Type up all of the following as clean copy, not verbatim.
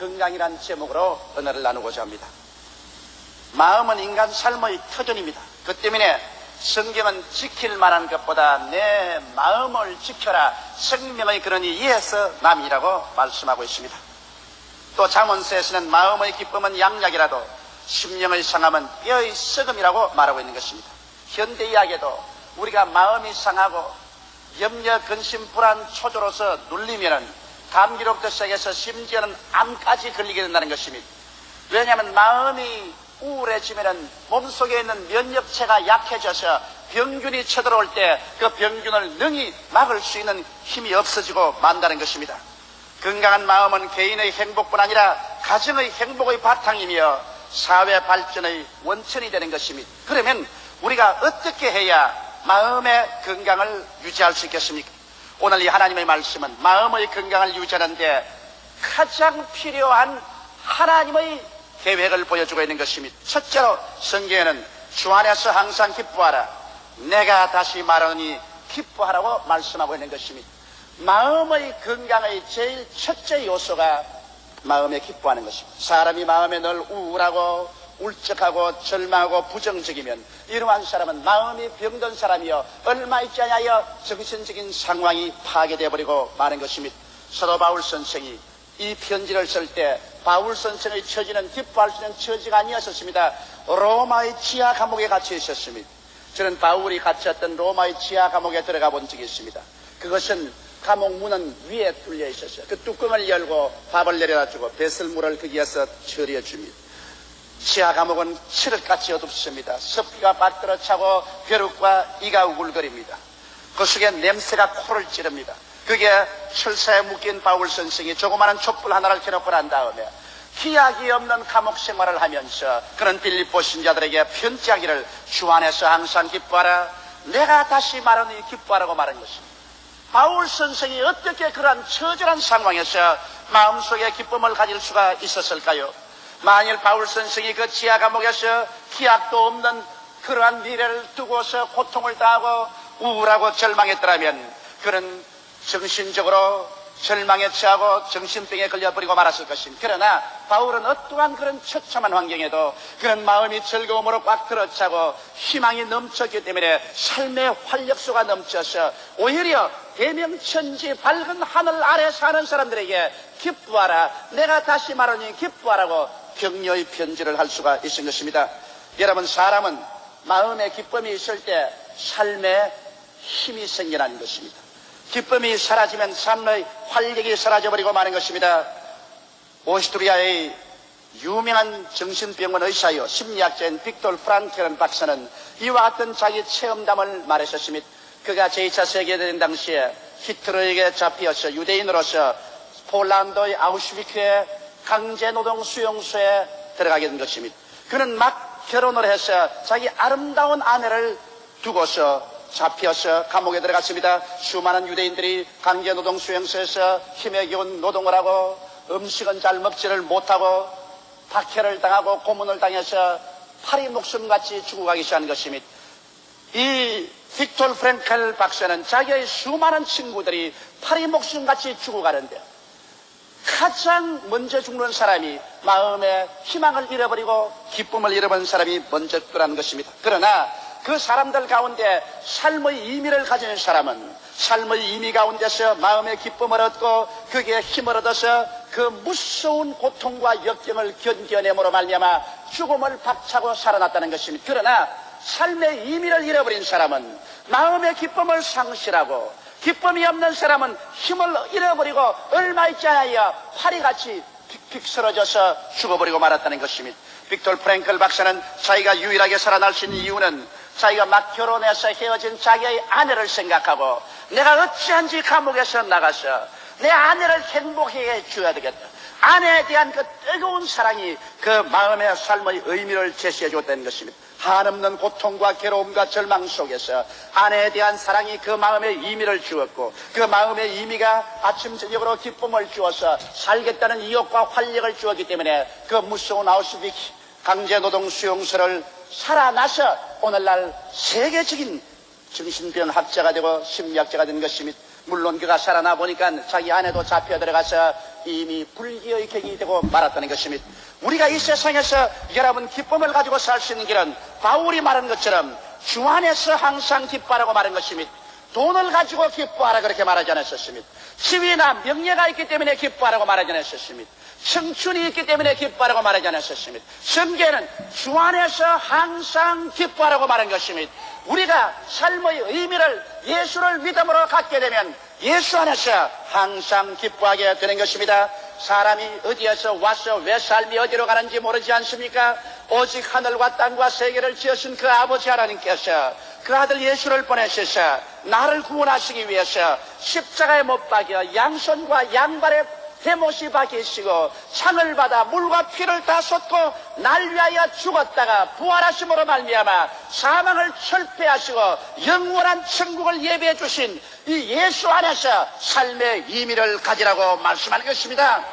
건강이란 제목으로 언어를 나누고자 합니다. 마음은 인간 삶의 터전입니다. 그 때문에 성경은 지킬 만한 것보다 내 마음을 지켜라, 생명의 근원이 이에서 남이라고 말씀하고 있습니다. 또 잠언서에서는 마음의 기쁨은 양약이라도 심령의 상함은 뼈의 썩음이라고 말하고 있는 것입니다. 현대 이야기에도 우리가 마음이 상하고 염려, 근심, 불안, 초조로서 눌리면은 감기로부터 시작해서 심지어는 암까지 걸리게 된다는 것입니다. 왜냐하면 마음이 우울해지면은 몸속에 있는 면역체가 약해져서 병균이 쳐들어올 때 그 병균을 능히 막을 수 있는 힘이 없어지고 만다는 것입니다. 건강한 마음은 개인의 행복뿐 아니라 가정의 행복의 바탕이며 사회 발전의 원천이 되는 것입니다. 그러면 우리가 어떻게 해야 마음의 건강을 유지할 수 있겠습니까? 오늘 이 하나님의 말씀은 마음의 건강을 유지하는데 가장 필요한 하나님의 계획을 보여주고 있는 것입니다. 첫째로 성경에는 주 안에서 항상 기뻐하라, 내가 다시 말하니 기뻐하라고 말씀하고 있는 것입니다. 마음의 건강의 제일 첫째 요소가 마음에 기뻐하는 것입니다. 사람이 마음에 늘 우울하고 울적하고 절망하고 부정적이면 이러한 사람은 마음이 병든 사람이요 얼마 있지 않아요 정신적인 상황이 파괴되어 버리고 마는 것입니다. 사도 바울 선생이 이 편지를 쓸 때 바울 선생의 처지는 기뻐할 수 있는 처지가 아니었습니다. 로마의 지하 감옥에 갇혀 있었습니다. 저는 바울이 갇혔던 로마의 지하 감옥에 들어가 본 적이 있습니다. 그것은 감옥 문은 위에 뚫려 있었어요. 그 뚜껑을 열고 밥을 내려다 주고 배설물을 거기에서 처리해 줍니다. 지하 감옥은 칠흑같이 어둡습니다. 습기가 받들어 차고 벼룩과 이가 우글거립니다. 그 속에 냄새가 코를 찌릅니다. 그게 철사에 묶인 바울 선생이 조그마한 촛불 하나를 켜놓고 난 다음에 기약이 없는 감옥 생활을 하면서 그는 빌립보 신자들에게 편지하기를 주 안에서 항상 기뻐하라, 내가 다시 말하니 기뻐하라고 말한 것입니다. 바울 선생이 어떻게 그러한 처절한 상황에서 마음속에 기쁨을 가질 수가 있었을까요? 만일 바울 선생이 그 지하 감옥에서 기약도 없는 그러한 미래를 두고서 고통을 당하고 우울하고 절망했더라면 그는 정신적으로 절망에 처하고 정신병에 걸려버리고 말았을 것입니다. 그러나 바울은 어떠한 그런 처참한 환경에도 그런 마음이 즐거움으로 꽉 들어차고 희망이 넘쳤기 때문에 삶의 활력소가 넘쳐서 오히려 대명천지 밝은 하늘 아래 사는 사람들에게 기뻐하라, 내가 다시 말하니 기뻐하라고 격려의 편지를 할 수가 있은 것입니다. 여러분, 사람은 마음에 기쁨이 있을 때 삶에 힘이 생겨나는 것입니다. 기쁨이 사라지면 삶의 활력이 사라져버리고 마는 것입니다. 오스트리아의 유명한 정신병원 의사요 심리학자인 빅토르 프랑클이라는 박사는 이와 같은 자기 체험담을 말했었습니다. 그가 제2차 세계대전 당시에 히틀러에게 잡혀서 유대인으로서 폴란드의 아우슈비츠의 강제노동 수용소에 들어가게 된 것입니다. 그는 막 결혼을 해서 자기 아름다운 아내를 두고서 잡혀서 감옥에 들어갔습니다. 수많은 유대인들이 강제노동 수용소에서 힘에 겨운 노동을 하고 음식은 잘 먹지를 못하고 박해를 당하고 고문을 당해서 파리 목숨같이 죽어가기 시작한 것입니다. 이 빅토르 프랭클 박사는 자기의 수많은 친구들이 파리 목숨같이 죽어가는데 가장 먼저 죽는 사람이 마음의 희망을 잃어버리고 기쁨을 잃어버린 사람이 먼저 죽더라는 것입니다. 그러나 그 사람들 가운데 삶의 의미를 가진 사람은 삶의 의미 가운데서 마음의 기쁨을 얻고 거기에 힘을 얻어서 그 무서운 고통과 역경을 견뎌내므로 말미암아 죽음을 박차고 살아났다는 것입니다. 그러나 삶의 의미를 잃어버린 사람은 마음의 기쁨을 상실하고 기쁨이 없는 사람은 힘을 잃어버리고 얼마 있지 않아야 파리같이 픽픽 쓰러져서 죽어버리고 말았다는 것입니다. 빅토르 프랭클 박사는 자기가 유일하게 살아날 수 있는 이유는 자기가 막 결혼해서 헤어진 자기의 아내를 생각하고 내가 어찌한지 감옥에서 나가서 내 아내를 행복하게 해줘야 되겠다. 아내에 대한 그 뜨거운 사랑이 그 마음의 삶의 의미를 제시해 줬다는 것입니다. 한없는 고통과 괴로움과 절망 속에서 아내에 대한 사랑이 그 마음의 의미를 주었고 그 마음의 의미가 아침 저녁으로 기쁨을 주어서 살겠다는意欲과 활력을 주었기 때문에 그 무서운 아우슈비츠 강제노동 수용소를 살아나서 오늘날 세계적인 정신병 학자가 되고 심리학자가 된 것입니다. 물론 그가 살아나 보니까 자기 아내도 잡혀 들어가서 이미 불기의 객이 되고 말았다는 것입니다. 우리가 이 세상에서 여러분 기쁨을 가지고 살 수 있는 길은 바울이 말한 것처럼 주 안에서 항상 기뻐하라고 말한 것입니다. 돈을 가지고 기뻐하라 그렇게 말하지 않았었습니다. 지위나 명예가 있기 때문에 기뻐하라고 말하지 않았었습니다. 청춘이 있기 때문에 기뻐하라고 말하지 않았었습니다. 성경에는 주 안에서 항상 기뻐하라고 말한 것입니다. 우리가 삶의 의미를 예수를 믿음으로 갖게 되면 예수 안에서 항상 기뻐하게 되는 것입니다. 사람이 어디에서 와서 왜 삶이 어디로 가는지 모르지 않습니까? 오직 하늘과 땅과 세계를 지으신 그 아버지 하나님께서 그 아들 예수를 보내셔서 나를 구원하시기 위해서 십자가에 못 박여 양손과 양발에 대못이 박히시고 창을 받아 물과 피를 다 쏟고 날 위하여 죽었다가 부활하심으로 말미암아 사망을 철폐하시고 영원한 천국을 예비해 주신 이 예수 안에서 삶의 의미를 가지라고 말씀하는 것입니다.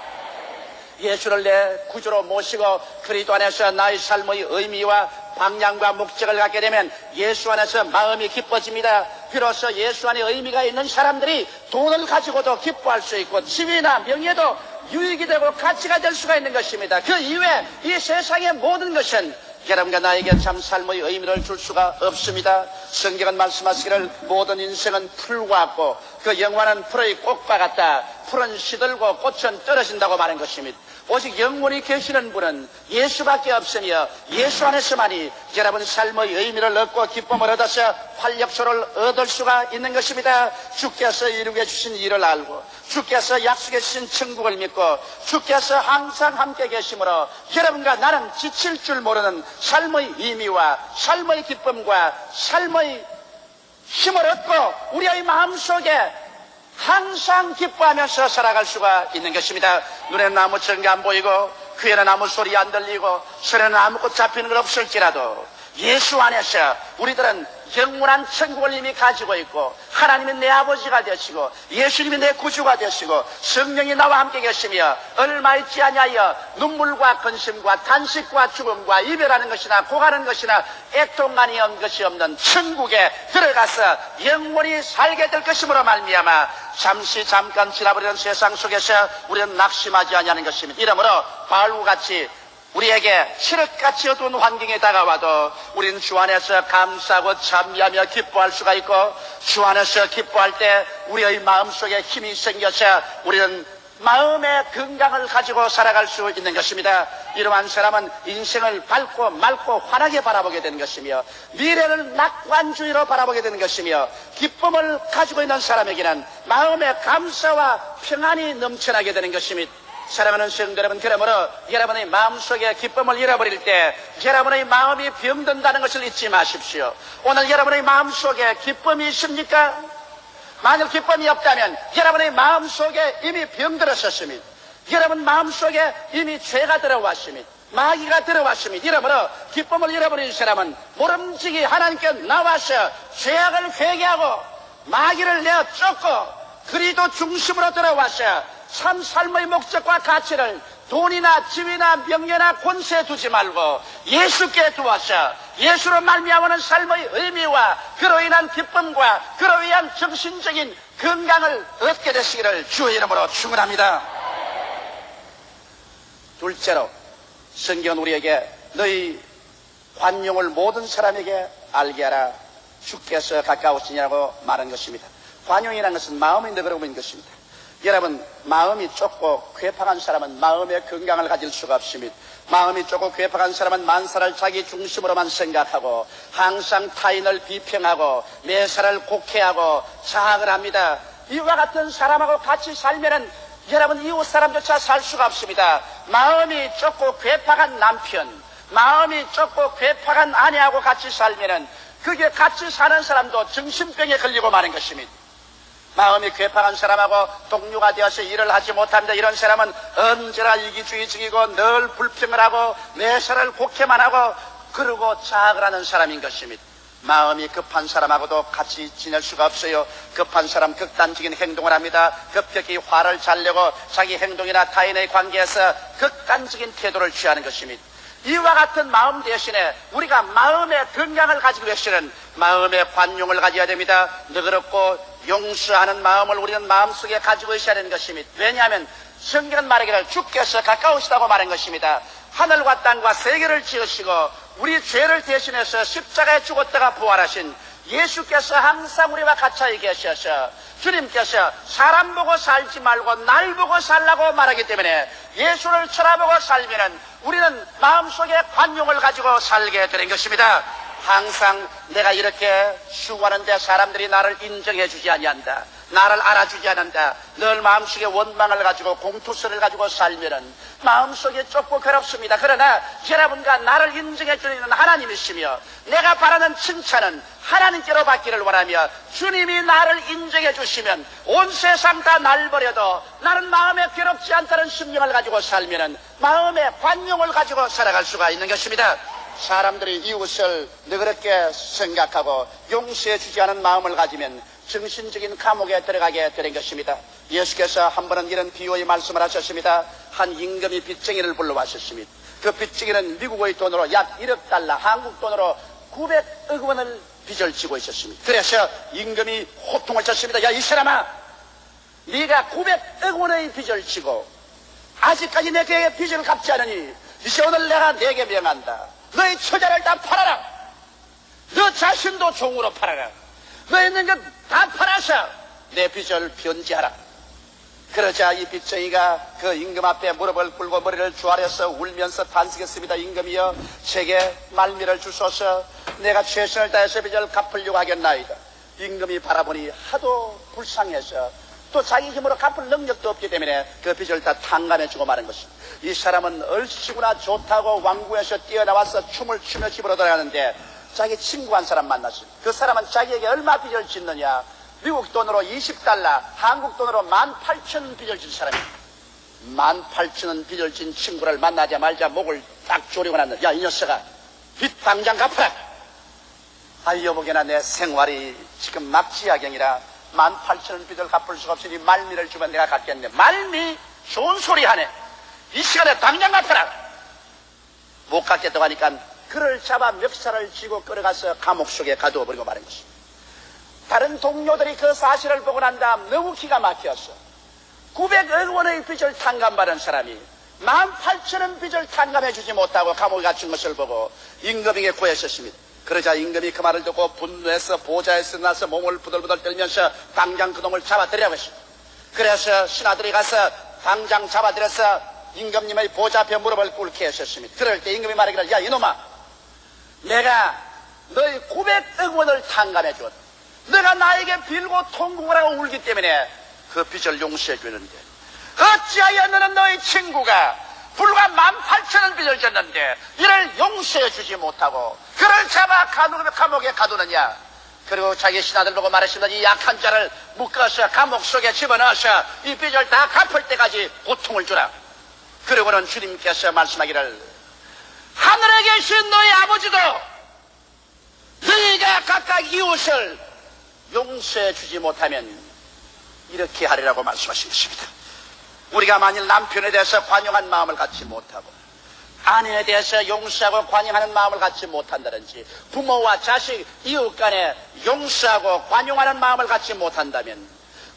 예수를 내 구주로 모시고 그리스도 안에서 나의 삶의 의미와 방향과 목적을 갖게 되면 예수 안에서 마음이 기뻐집니다. 비로소 예수 안에 의미가 있는 사람들이 돈을 가지고도 기뻐할 수 있고 지위나 명예도 유익이 되고 가치가 될 수가 있는 것입니다. 그 이외에 이 세상의 모든 것은 여러분과 나에게 참 삶의 의미를 줄 수가 없습니다. 성경은 말씀하시기를 모든 인생은 풀과 같고 그 영원한 풀의 꽃과 같다. 풀은 시들고 꽃은 떨어진다고 말한 것입니다. 오직 영원히 계시는 분은 예수밖에 없으며 예수 안에서만이 여러분 삶의 의미를 얻고 기쁨을 얻어서 활력소를 얻을 수가 있는 것입니다. 주께서 이루게 주신 일을 알고 주께서 약속해 주신 천국을 믿고 주께서 항상 함께 계심으로 여러분과 나는 지칠 줄 모르는 삶의 의미와 삶의 기쁨과 삶의 힘을 얻고 우리의 마음속에 항상 기뻐하면서 살아갈 수가 있는 것입니다. 눈에는 아무 증거 안 보이고 귀에는 아무 소리 안 들리고 손에는 아무것도 잡히는 것 없을지라도 예수 안에서 우리들은 영원한 천국을 이미 가지고 있고 하나님이 내 아버지가 되시고 예수님이 내 구주가 되시고 성령이 나와 함께 계시며 얼마 있지 아니하여 눈물과 근심과 탄식과 죽음과 이별하는 것이나 고가는 것이나 애통만이 없는 것이 없는 천국에 들어가서 영원히 살게 될 것이므로 말미암아 잠깐 지나버리는 세상 속에서 우리는 낙심하지 아니하는 것입니다. 이러므로 바울과 같이 우리에게 칠흑같이 어두운 환경에 다가와도 우리는 주 안에서 감사하고 찬미하며 기뻐할 수가 있고 주 안에서 기뻐할 때 우리의 마음속에 힘이 생겨서 우리는 마음의 건강을 가지고 살아갈 수 있는 것입니다. 이러한 사람은 인생을 밝고 맑고 환하게 바라보게 되는 것이며 미래를 낙관주의로 바라보게 되는 것이며 기쁨을 가지고 있는 사람에게는 마음의 감사와 평안이 넘쳐나게 되는 것입니다. 사랑하는 성도 여러분, 그러므로 여러분의 마음속에 기쁨을 잃어버릴 때 여러분의 마음이 병든다는 것을 잊지 마십시오. 오늘 여러분의 마음속에 기쁨이 있습니까? 만약 기쁨이 없다면 여러분의 마음속에 이미 병들었었습니다. 여러분 마음속에 이미 죄가 들어왔습니다. 마귀가 들어왔습니다. 이러므로 기쁨을 잃어버린 사람은 모름지기 하나님께 나와서 죄악을 회개하고 마귀를 내어 쫓고 그리스도 중심으로 들어와서 참 삶의 목적과 가치를 돈이나 지위나 명예나 권세에 두지 말고 예수께 두어서 예수로 말미암는 삶의 의미와 그로 인한 기쁨과 그로 인한 정신적인 건강을 얻게 되시기를 주의 이름으로 축원합니다. 둘째로 성경은 우리에게 너희 관용을 모든 사람에게 알게 하라. 주께서 가까우시냐고 말한 것입니다. 관용이라는 것은 마음이 너그러운 것입니다. 여러분 마음이 좁고 괴팍한 사람은 마음의 건강을 가질 수가 없습니다. 마음이 좁고 괴팍한 사람은 만사를 자기 중심으로만 생각하고 항상 타인을 비평하고 매사를 곡해하고 자학을 합니다. 이와 같은 사람하고 같이 살면은 여러분 이웃 사람조차 살 수가 없습니다. 마음이 좁고 괴팍한 남편, 마음이 좁고 괴팍한 아내하고 같이 살면은 그게 같이 사는 사람도 정신병에 걸리고 마는 것입니다. 마음이 괴팍한 사람하고 동료가 되어서 일을 하지 못합니다. 이런 사람은 언제나 이기주의적이고 늘 불평을 하고 매사를 곡해만 하고 그러고 자학을 하는 사람인 것입니다. 마음이 급한 사람하고도 같이 지낼 수가 없어요. 급한 사람 극단적인 행동을 합니다. 급격히 화를 잘 내고 자기 행동이나 타인의 관계에서 극단적인 태도를 취하는 것입니다. 이와 같은 마음 대신에 우리가 마음의 건강을 가지기 위해서는 마음의 관용을 가져야 됩니다. 너그럽고 용서하는 마음을 우리는 마음속에 가지고 있어야 하는 것입니다. 왜냐하면 성경은 말하기를 주께서 가까우시다고 말한 것입니다. 하늘과 땅과 세계를 지으시고 우리 죄를 대신해서 십자가에 죽었다가 부활하신 예수께서 항상 우리와 같이 계셔서 주님께서 사람 보고 살지 말고 날 보고 살라고 말하기 때문에 예수를 쳐다보고 살면은 우리는 마음속에 관용을 가지고 살게 되는 것입니다. 항상 내가 이렇게 수고하는데 사람들이 나를 인정해 주지 아니한다, 나를 알아주지 않는다, 늘 마음속에 원망을 가지고 공투성을 가지고 살면은 마음속에 좁고 괴롭습니다. 그러나 여러분과 나를 인정해 주는 하나님이시며 내가 바라는 칭찬은 하나님께로 받기를 원하며 주님이 나를 인정해 주시면 온 세상 다 날 버려도 나는 마음에 괴롭지 않다는 심령을 가지고 살면은 마음의 관용을 가지고 살아갈 수가 있는 것입니다. 사람들이 이웃을 너그럽게 생각하고 용서해 주지 않은 마음을 가지면 정신적인 감옥에 들어가게 되는 것입니다. 예수께서 한 번은 이런 비유의 말씀을 하셨습니다. 한 임금이 빚쟁이를 불러왔었습니다. 그 빚쟁이는 미국의 돈으로 약 1억 달러, 한국 돈으로 900억 원을 빚을 지고 있었습니다. 그래서 임금이 호통을 쳤습니다. 야, 이 사람아, 네가 900억 원의 빚을 지고 아직까지 내게 빚을 갚지 않으니 이제 오늘 내가 네게 명한다. 너의 처자를 다 팔아라. 너 자신도 종으로 팔아라. 너 있는 것 다 팔아서 내 빚을 변제하라. 그러자 이 빚쟁이가 그 임금 앞에 무릎을 꿇고 머리를 조아려서 울면서 탄식했습니다. 임금이여, 제게 말미를 주소서. 내가 최선을 다해서 빚을 갚으려고 하겠나이다. 임금이 바라보니 하도 불쌍해서 또 자기 힘으로 갚을 능력도 없기 때문에 그 빚을 다 탕감해주고 마는 것입니다. 이 사람은 얼씨구나 좋다고 왕궁에서 뛰어나와서 춤을 추며 집으로 돌아가는데 자기 친구 한 사람 만났습니다. 그 사람은 자기에게 얼마 빚을 짓느냐, 미국 돈으로 20달러, 한국 돈으로 18,000원 빚을 진 사람입니다. 18,000원 빚을 진 친구를 만나자마자 목을 딱 조리고 났는데, 야, 이 녀석아, 빚 당장 갚아라. 아, 여보게나 내 생활이 지금 막지야경이라 18,000원 빚을 갚을 수가 없으니 말미를 주면 내가 갚겠네. 말미? 좋은 소리 하네. 이 시간에 당장 갚아라. 못 갚겠다고 하니까 그를 잡아 멱살을 쥐고 끌어가서 감옥 속에 가두어버리고 마는 것입니다. 다른 동료들이 그 사실을 보고 난 다음 너무 기가 막혀서 900억 원의 빚을 탕감받은 사람이 18,000원 빚을 탕감해 주지 못하고 감옥에 갇힌 것을 보고 임금에게 구했었습니다. 그러자 임금이 그 말을 듣고 분노해서 보좌에서 나서 몸을 부들부들 떨면서 당장 그놈을 잡아들이라고 했습니다. 그래서 신하들이 가서 당장 잡아들여서 임금님의 보좌 앞에 무릎을 꿇게 하셨습니다. 그럴 때 임금이 말하기를, 야, 이놈아, 내가 너희 900억 원을 탕감해 주었다. 내가 나에게 빌고 통곡을 하고 울기 때문에 그 빚을 용서해 주는데 어찌하여 너는 너희 친구가 불과 18,000원 빚을 졌는데 이를 용서해 주지 못하고 그를 잡아 감옥에 가두느냐. 그리고 자기 신하들 보고 말했습니다. 이 약한 자를 묶어서 감옥 속에 집어넣어서 이 빚을 다 갚을 때까지 고통을 주라. 그리고는 주님께서 말씀하기를, 하늘에 계신 너희 아버지도 너희가 각각 이웃을 용서해 주지 못하면 이렇게 하리라고 말씀하신 것입니다. 우리가 만일 남편에 대해서 관용한 마음을 갖지 못하고 아내에 대해서 용서하고 관용하는 마음을 갖지 못한다든지 부모와 자식, 이웃 간에 용서하고 관용하는 마음을 갖지 못한다면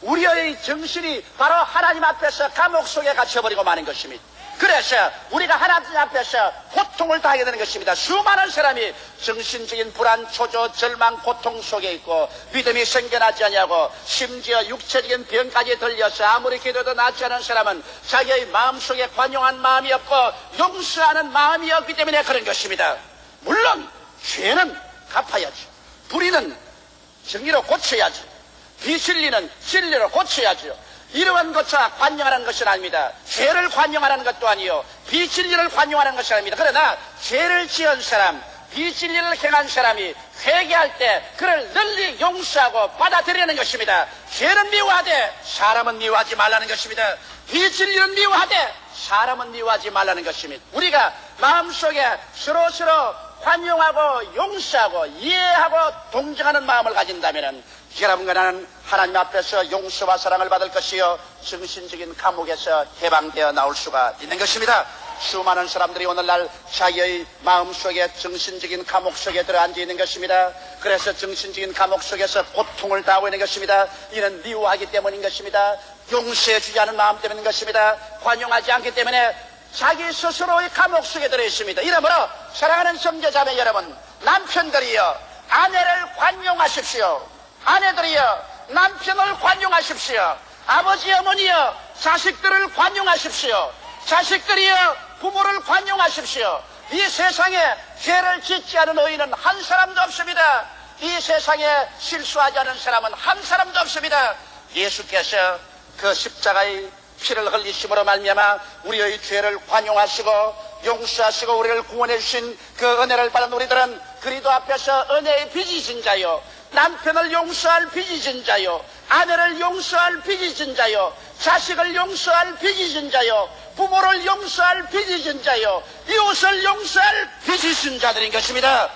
우리의 정신이 바로 하나님 앞에서 감옥 속에 갇혀버리고 마는 것입니다. 그래서 우리가 하나님 앞에서 고통을 당하게 되는 것입니다. 수많은 사람이 정신적인 불안, 초조, 절망, 고통 속에 있고 믿음이 생겨나지 않냐고 심지어 육체적인 병까지 들려서 아무리 기도도 낫지 않은 사람은 자기의 마음속에 관용한 마음이 없고 용서하는 마음이 없기 때문에 그런 것입니다. 물론 죄는 갚아야죠. 불의는 정의로 고쳐야죠. 비진리는 진리로 고쳐야죠. 이러한 것과 관용하는 것은 아닙니다. 죄를 관용하는 것도 아니요, 비진리를 관용하는 것이 아닙니다. 그러나 죄를 지은 사람, 비진리를 행한 사람이 회개할 때 그를 널리 용서하고 받아들이는 것입니다. 죄는 미워하되 사람은 미워하지 말라는 것입니다. 비진리는 미워하되 사람은 미워하지 말라는 것입니다. 우리가 마음속에 서로서로 관용하고 용서하고 이해하고 동정하는 마음을 가진다면 여러분과 나는 하나님 앞에서 용서와 사랑을 받을 것이요 정신적인 감옥에서 해방되어 나올 수가 있는 것입니다. 수많은 사람들이 오늘날 자기의 마음속에 정신적인 감옥 속에 들어앉아 있는 것입니다. 그래서 정신적인 감옥 속에서 고통을 당하고 있는 것입니다. 이는 미워하기 때문인 것입니다. 용서해 주지 않은 마음 때문인 것입니다. 관용하지 않기 때문에 자기 스스로의 감옥 속에 들어 있습니다. 이러므로 사랑하는 형제자매 여러분, 남편들이여 아내를 관용하십시오. 아내들이여 남편을 관용하십시오. 아버지 어머니여 자식들을 관용하십시오. 자식들이여 부모를 관용하십시오. 이 세상에 죄를 짓지 않은 의인은 한 사람도 없습니다. 이 세상에 실수하지 않은 사람은 한 사람도 없습니다. 예수께서 그 십자가의 피를 흘리심으로 말미암아 우리의 죄를 관용하시고 용서하시고 우리를 구원해 주신 그 은혜를 받은 우리들은 그리스도 앞에서 은혜의 빚이진 자요, 남편을 용서할 빚이진 자요, 아내를 용서할 빚이진 자요, 자식을 용서할 빚이진 자요, 부모를 용서할 빚이진 자요, 이웃을 용서할 빚이진 자들인 것입니다.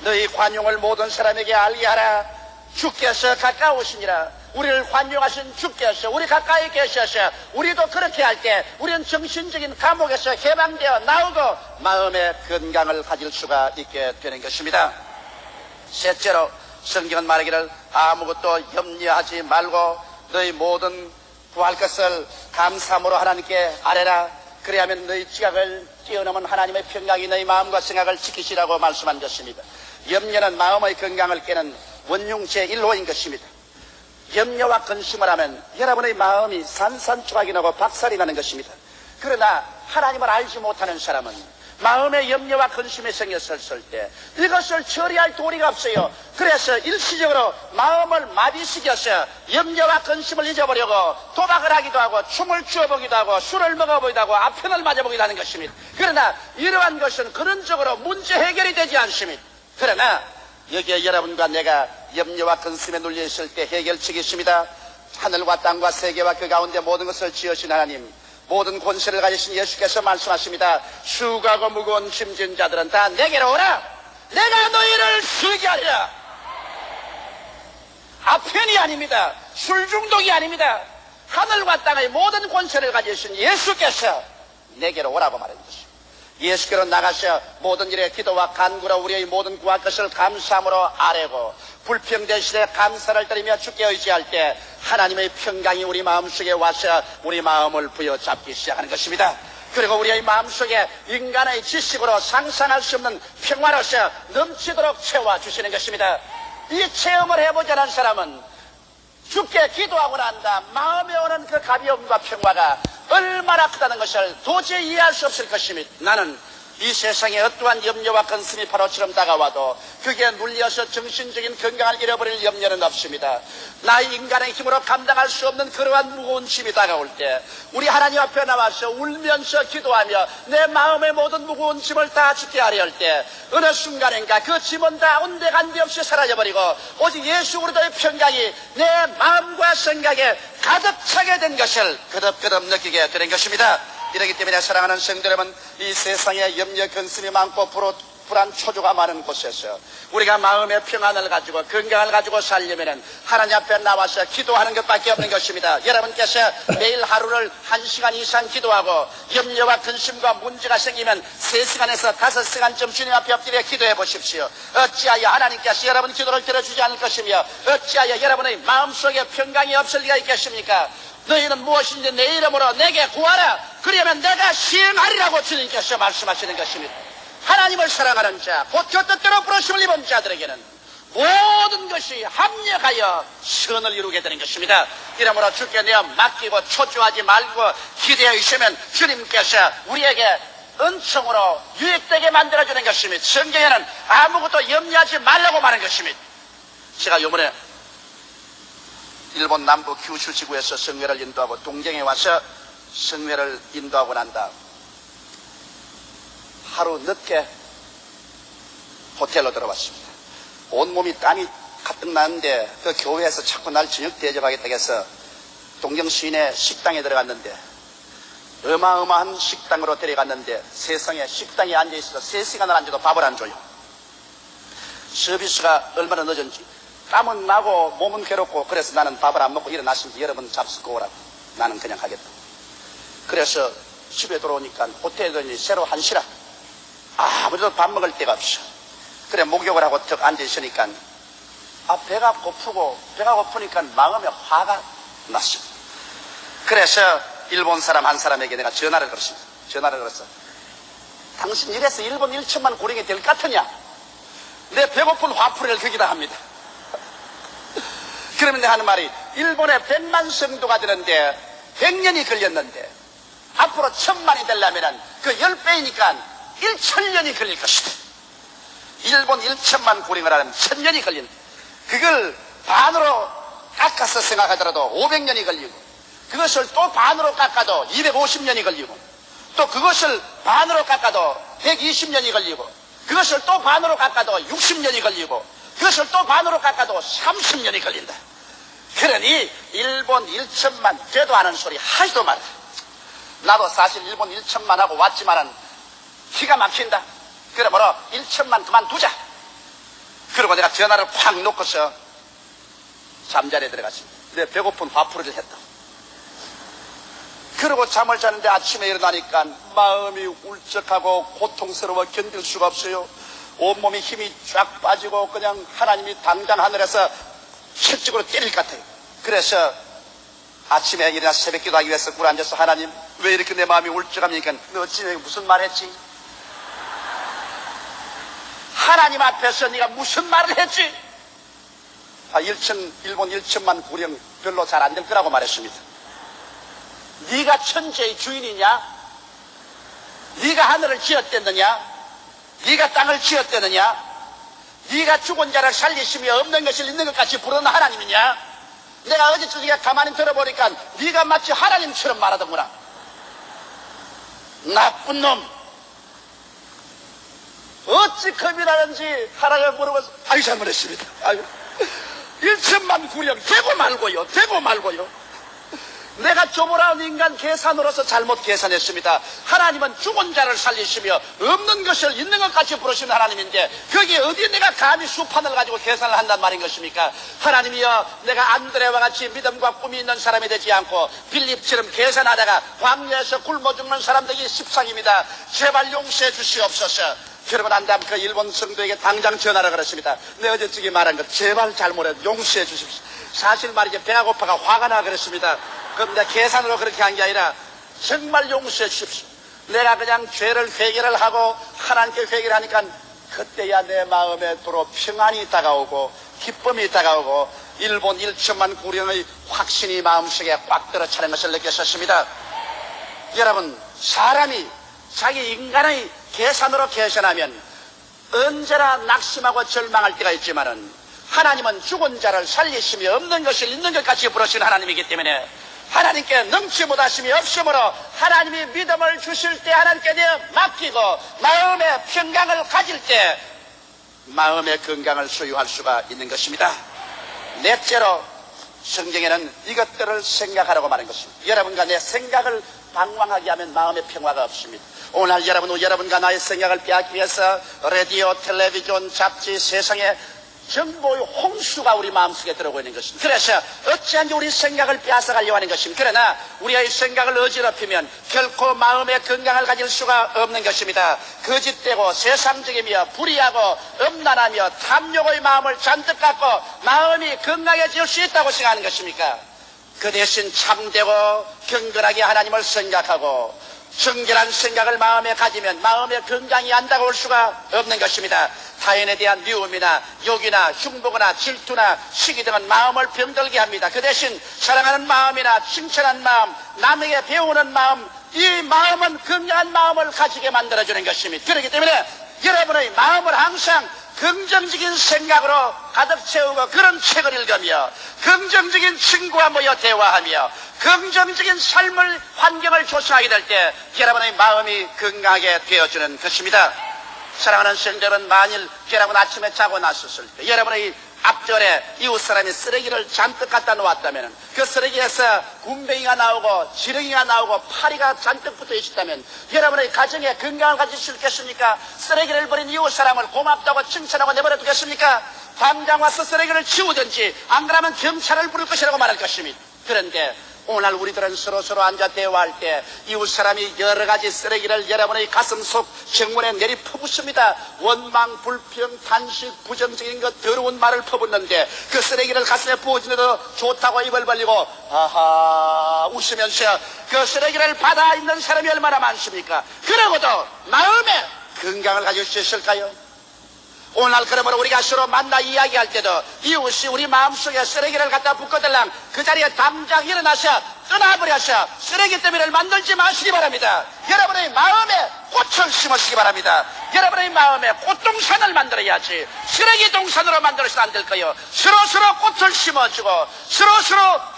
너희 관용을 모든 사람에게 알게 하라. 주께서 가까우시니라. 우리를 관용하신 주께서 우리 가까이 계셔서 우리도 그렇게 할 때 우리는 정신적인 감옥에서 해방되어 나오고 마음의 건강을 가질 수가 있게 되는 것입니다. 셋째로 성경은 말하기를 아무것도 염려하지 말고 너희 모든 구할 것을 감사함으로 하나님께 아뢰라. 그래야면 너희 지각을 뛰어넘은 하나님의 평강이 너희 마음과 생각을 지키시라고 말씀한 것입니다. 염려는 마음의 건강을 깨는 원흉 제1호인 것입니다. 염려와 근심을 하면 여러분의 마음이 산산조각이 나고 박살이 나는 것입니다. 그러나 하나님을 알지 못하는 사람은 마음에 염려와 근심이 생겼을 때 이것을 처리할 도리가 없어요. 그래서 일시적으로 마음을 마비시켜서 염려와 근심을 잊어버리고 도박을 하기도 하고 춤을 추어보기도 하고 술을 먹어보기도 하고 아편을 맞아보기도 하는 것입니다. 그러나 이러한 것은 근원적으로 문제 해결이 되지 않습니다. 그러나 여기에 여러분과 내가 염려와 근심에 눌려 있을 때 해결책이 있습니다. 하늘과 땅과 세계와 그 가운데 모든 것을 지으신 하나님, 모든 권세를 가지신 예수께서 말씀하십니다. 수고하고 무거운 짐진 자들은 다 내게로 오라. 내가 너희를 쉬게 하리라. 아편이 아닙니다. 술 중독이 아닙니다. 하늘과 땅의 모든 권세를 가지신 예수께서 내게로 오라고 말하는 것입니다. 예수께로 나가셔 모든 일에 기도와 간구로 우리의 모든 구할 것을 감사함으로 아뢰고 불평된 시대에 감사를 드리며 주께 의지할 때 하나님의 평강이 우리 마음속에 와서 우리 마음을 부여잡기 시작하는 것입니다. 그리고 우리의 마음속에 인간의 지식으로 상상할 수 없는 평화로서 넘치도록 채워주시는 것입니다. 이 체험을 해보지 않은 사람은 주께 기도하고 난다 마음에 오는 그 가벼움과 평화가 얼마나 크다는 것을 도저히 이해할 수 없을 것입니다. 나는 이 세상에 어떠한 염려와 근심이 바로처럼 다가와도 그게 눌려서 정신적인 건강을 잃어버릴 염려는 없습니다. 나의 인간의 힘으로 감당할 수 없는 그러한 무거운 짐이 다가올 때 우리 하나님 앞에 나와서 울면서 기도하며 내 마음의 모든 무거운 짐을 다 주께 아뢰할 때 어느 순간인가 그 짐은 다 온데간데 없이 사라져버리고 오직 예수 그리스도의 평강이 내 마음과 생각에 가득 차게 된 것을 거듭거듭 느끼게 되는 것입니다. 이렇기 때문에 사랑하는 성도 여러분, 이 세상에 염려 근심이 많고 불안 초조가 많은 곳에서 우리가 마음의 평안을 가지고 건강을 가지고 살려면 하나님 앞에 나와서 기도하는 것밖에 없는 것입니다. 여러분께서 매일 하루를 1시간 이상 기도하고 염려와 근심과 문제가 생기면 3시간에서 5시간쯤 주님 앞에 엎드려 기도해 보십시오. 어찌하여 하나님께서 여러분 기도를 들어주지 않을 것이며 어찌하여 여러분의 마음속에 평강이 없을 리가 있겠습니까? 너희는 무엇인지 내 이름으로 내게 구하라. 그러면 내가 시행하리라고 주님께서 말씀하시는 것입니다. 하나님을 사랑하는 자, 곧 그 뜻대로 부르심을 입은 자들에게는 모든 것이 합력하여 선을 이루게 되는 것입니다. 이러므로 주께 내어 맡기고 초조하지 말고 기대해 주시면 주님께서 우리에게 은총으로 유익되게 만들어주는 것입니다. 성경에는 아무것도 염려하지 말라고 말하는 것입니다. 제가 요번에 일본 남부 규슈 지구에서 성회를 인도하고 동경에 와서 성회를 인도하고 난 다음 하루 늦게 호텔로 들어왔습니다. 온몸이 땀이 가득 나는데 그 교회에서 자꾸 날 저녁 대접하겠다고 해서 동경 시내 식당에 들어갔는데 어마어마한 식당으로 데려갔는데 세상에 식당에 앉아있어서 3시간을 앉아도 밥을 안 줘요. 서비스가 얼마나 늦은지 땀은 나고 몸은 괴롭고 그래서 나는 밥을 안 먹고 일어났습니다. 여러분 잡수고 오라고. 나는 그냥 가겠다. 그래서 집에 들어오니까 호텔에 새로 한시라. 아무래도 밥 먹을 데가 없어. 그래 목욕을 하고 턱 앉아있으니까 배가 고프니까 마음에 화가 났습니다. 그래서 일본 사람 한 사람에게 내가 전화를 걸었습니다. 전화를 걸었어. 당신 이래서 일본 1천만 고령이 될 것 같으냐? 내 배고픈 화풀이를 거기다 합니다. 그러면 내가 하는 말이 일본에 100만 성도가 되는데 100년이 걸렸는데 앞으로 1000만이 되려면 그 10배이니까 1000년이 걸릴 것이다. 일본 1천만 고령을 하려면 1000년이 걸린다. 그걸 반으로 깎아서 생각하더라도 500년이 걸리고 그것을 또 반으로 깎아도 250년이 걸리고 또 그것을 반으로 깎아도 120년이 걸리고 그것을 또 반으로 깎아도 60년이 걸리고 그것을 또 반으로 깎아도 30년이 걸린다. 그러니 일본 1천만 되도 않은 소리 하지도 말라. 나도 사실 일본 1천만 하고 왔지만은 기가 막힌다. 그러므로 1천만 그만두자. 그리고 내가 전화를 팍 놓고서 잠자리에 들어갔습니다. 내 배고픈 화풀이를 했다. 그러고 잠을 자는데 아침에 일어나니까 마음이 울적하고 고통스러워 견딜 수가 없어요. 온몸에 힘이 쫙 빠지고 그냥 하나님이 당장 하늘에서 실직으로 때릴 것 같아요. 그래서 아침에 일어나 새벽 기도하기 위해서 굴 앉아서 하나님 왜 이렇게 내 마음이 울적합니까? 너 어찌 무슨 말 했지? 하나님 앞에서 네가 무슨 말을 했지? 일본 1천만 구령 별로 잘 안 될 거라고 말했습니다. 네가 천지의 주인이냐? 네가 하늘을 지었댔느냐? 네가 땅을 지었댔느냐? 네가 죽은 자를 살리시며 없는 것을 있는 것 같이 부르는 하나님이냐? 내가 어제 저녁에 가만히 들어보니까 네가 마치 하나님처럼 말하더구나. 나쁜 놈. 어찌 겁이 나는지 하나님을 물어봐서 잘못했습니다. 1천만 구령 되고 말고요. 내가 조물한 인간 계산으로서 잘못 계산했습니다. 하나님은 죽은 자를 살리시며 없는 것을 있는 것 같이 부르시는 하나님인데 거기에 어디 내가 감히 수판을 가지고 계산을 한단 말인 것입니까? 하나님이여, 내가 안드레와 같이 믿음과 꿈이 있는 사람이 되지 않고 빌립처럼 계산하다가 광야에서 굶어 죽는 사람 되기 십상입니다. 제발 용서해 주시옵소서. 그러고 난 다음 그 일본 성도에게 당장 전화를 걸었습니다. 내 어제쯤에 말한 것 제발 잘못해 용서해 주십시오. 사실 말이죠, 배가 고파가 화가 나 그랬습니다. 그럼 내가 계산으로 그렇게 한 게 아니라 정말 용서해 주십시오. 내가 그냥 죄를 회개를 하고 하나님께 회개를 하니까 그때야 내 마음에 도로 평안이 다가오고 기쁨이 다가오고 일본 1천만 구령의 확신이 마음속에 꽉 들어차는 것을 느꼈었습니다. 여러분, 사람이 자기 인간의 계산으로 계산하면 언제나 낙심하고 절망할 때가 있지만은 하나님은 죽은 자를 살리시며 없는 것을 있는 것 같이 부르시는 하나님이기 때문에 하나님께 능치 못하심이 없으므로 하나님이 믿음을 주실 때 하나님께 내어 맡기고 마음의 평강을 가질 때 마음의 건강을 소유할 수가 있는 것입니다. 넷째로 성경에는 이것들을 생각하라고 말한 것입니다. 여러분과 내 생각을 방황하게 하면 마음의 평화가 없습니다. 오늘 여러분과 나의 생각을 빼앗기 위해서 라디오, 텔레비전, 잡지, 세상에 정보의 홍수가 우리 마음속에 들어오고 있는 것입니다. 그래서 어찌한지 우리 생각을 빼앗아가려고 하는 것입니다. 그러나 우리의 생각을 어지럽히면 결코 마음의 건강을 가질 수가 없는 것입니다. 거짓되고 세상적이며 불의하고 음란하며 탐욕의 마음을 잔뜩 갖고 마음이 건강해질 수 있다고 생각하는 것입니까? 그 대신 참되고 경건하게 하나님을 생각하고 정결한 생각을 마음에 가지면 마음의 건강이 안 다가올 수가 없는 것입니다. 타인에 대한 미움이나 욕이나 흉보거나 질투나 시기 등은 마음을 병들게 합니다. 그 대신 사랑하는 마음이나 칭찬하는 마음, 남에게 배우는 마음, 이 마음은 건강한 마음을 가지게 만들어주는 것입니다. 그렇기 때문에 여러분의 마음을 항상 긍정적인 생각으로 가득 채우고 그런 책을 읽으며 긍정적인 친구와 모여 대화하며 긍정적인 삶을 환경을 조성하게 될 때 여러분의 마음이 건강하게 되어주는 것입니다. 사랑하는 성도는 만일 여러분 아침에 자고 났었을 때 여러분의 앞절에 이웃 사람이 쓰레기를 잔뜩 갖다 놓았다면 그 쓰레기에서 군뱅이가 나오고 지렁이가 나오고 파리가 잔뜩 붙어 있었다면 여러분의 가정에 건강을 가질 수 있겠습니까? 쓰레기를 버린 이웃 사람을 고맙다고 칭찬하고 내버려 두겠습니까? 당장 와서 쓰레기를 치우든지 안 그러면 경찰을 부를 것이라고 말할 것입니다. 그런데 오늘 우리들은 서로 앉아 대화할 때 이웃 사람이 여러 가지 쓰레기를 여러분의 가슴 속 정문에 내리 퍼붓습니다. 원망, 불평, 탄식, 부정적인 것, 더러운 말을 퍼붓는데 그 쓰레기를 가슴에 부어주는데도 좋다고 입을 벌리고 아하 웃으면서 그 쓰레기를 받아 있는 사람이 얼마나 많습니까? 그러고도 마음에 건강을 가질 수 있을까요? 오늘 그러므로 우리가 서로 만나 이야기할 때도 이웃이 우리 마음속에 쓰레기를 갖다 붓거들랑 그 자리에 당장 일어나서 떠나버려서 쓰레기 더미를 만들지 마시기 바랍니다. 여러분의 마음에 꽃을 심으시기 바랍니다. 여러분의 마음에 꽃동산을 만들어야지 쓰레기 동산으로 만들어서는 안 될 거예요. 서로 꽃을 심어주고 서로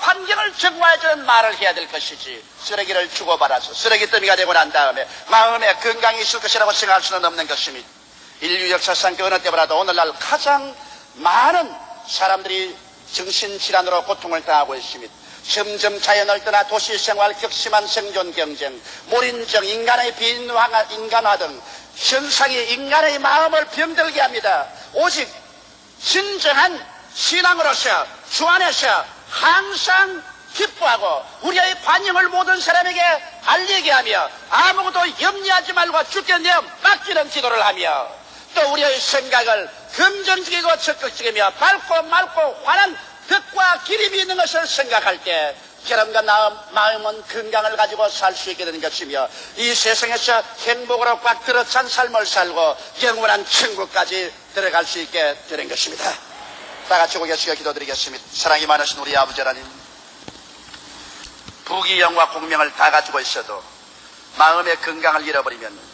환경을 정화해주는 말을 해야 될 것이지 쓰레기를 주고받아서 쓰레기 더미가 되고 난 다음에 마음에 건강이 있을 것이라고 생각할 수는 없는 것입니다. 인류 역사상 그 어느 때보다도 오늘날 가장 많은 사람들이 정신질환으로 고통을 당하고 있습니다. 점점 자연을 떠나 도시생활, 격심한 생존 경쟁, 몰인정, 인간의 인간화 등 현상이 인간의 마음을 병들게 합니다. 오직 진정한 신앙으로서 주 안에서 항상 기뻐하고 우리의 반영을 모든 사람에게 알리게 하며 아무것도 염려하지 말고 주께 내어 맡기는 기도를 하며 또 우리의 생각을 긍정적이고 적극적이며 밝고 맑고 환한 덕과 기림이 있는 것을 생각할 때 여러분과 마음은 건강을 가지고 살 수 있게 되는 것이며 이 세상에서 행복으로 꽉 들어찬 삶을 살고 영원한 천국까지 들어갈 수 있게 되는 것입니다. 다 같이 고개 숙여 기도드리겠습니다. 사랑이 많으신 우리 아버지 하나님, 부귀영화 공명을 다 가지고 있어도 마음의 건강을 잃어버리면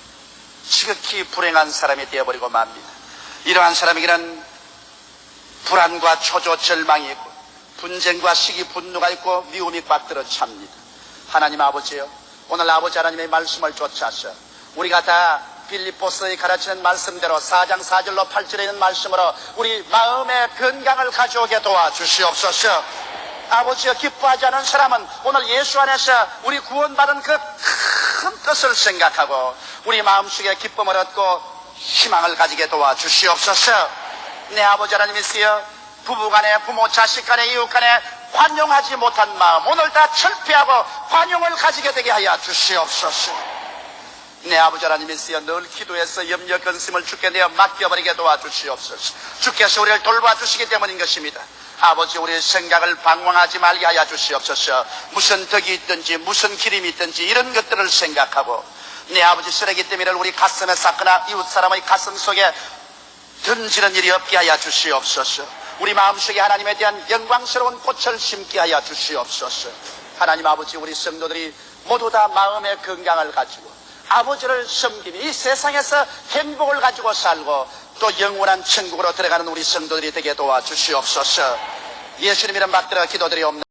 지극히 불행한 사람이 되어버리고 맙니다. 이러한 사람에게는 불안과 초조, 절망이 있고 분쟁과 시기, 분노가 있고 미움이 꽉 들어 찹니다. 하나님 아버지요, 오늘 아버지 하나님의 말씀을 쫓아서 우리가 다 빌립보서에 가르치는 말씀대로 4장 4절로 8절에 있는 말씀으로 우리 마음의 건강을 가져오게 도와주시옵소서. 아버지여, 기뻐하지 않은 사람은 오늘 예수 안에서 우리 구원받은 그 큰 뜻을 생각하고 우리 마음속에 기쁨을 얻고 희망을 가지게 도와주시옵소서. 내 아버지 하나님이시여, 부부간에, 부모 자식간에, 이웃간에 관용하지 못한 마음 오늘 다 철폐하고 관용을 가지게 되게 하여 주시옵소서. 내 아버지 하나님이시여, 늘 기도해서 염려 근심을 주께 내어 맡겨버리게 도와주시옵소서. 주께서 우리를 돌봐주시기 때문인 것입니다. 아버지, 우리의 생각을 방황하지 말게 하여 주시옵소서. 무슨 덕이 있든지 무슨 기림이 있든지 이런 것들을 생각하고 내 아버지 쓰레기 더미를 우리 가슴에 쌓거나 이웃 사람의 가슴 속에 던지는 일이 없게 하여 주시옵소서. 우리 마음속에 하나님에 대한 영광스러운 꽃을 심게 하여 주시옵소서. 하나님 아버지, 우리 성도들이 모두 다 마음의 건강을 가지고 아버지를 섬기며 이 세상에서 행복을 가지고 살고 또 영원한 천국으로 들어가는 우리 성도들이 되게 도와주시옵소서. 예수님 이름 받들어 기도드리옵나이다.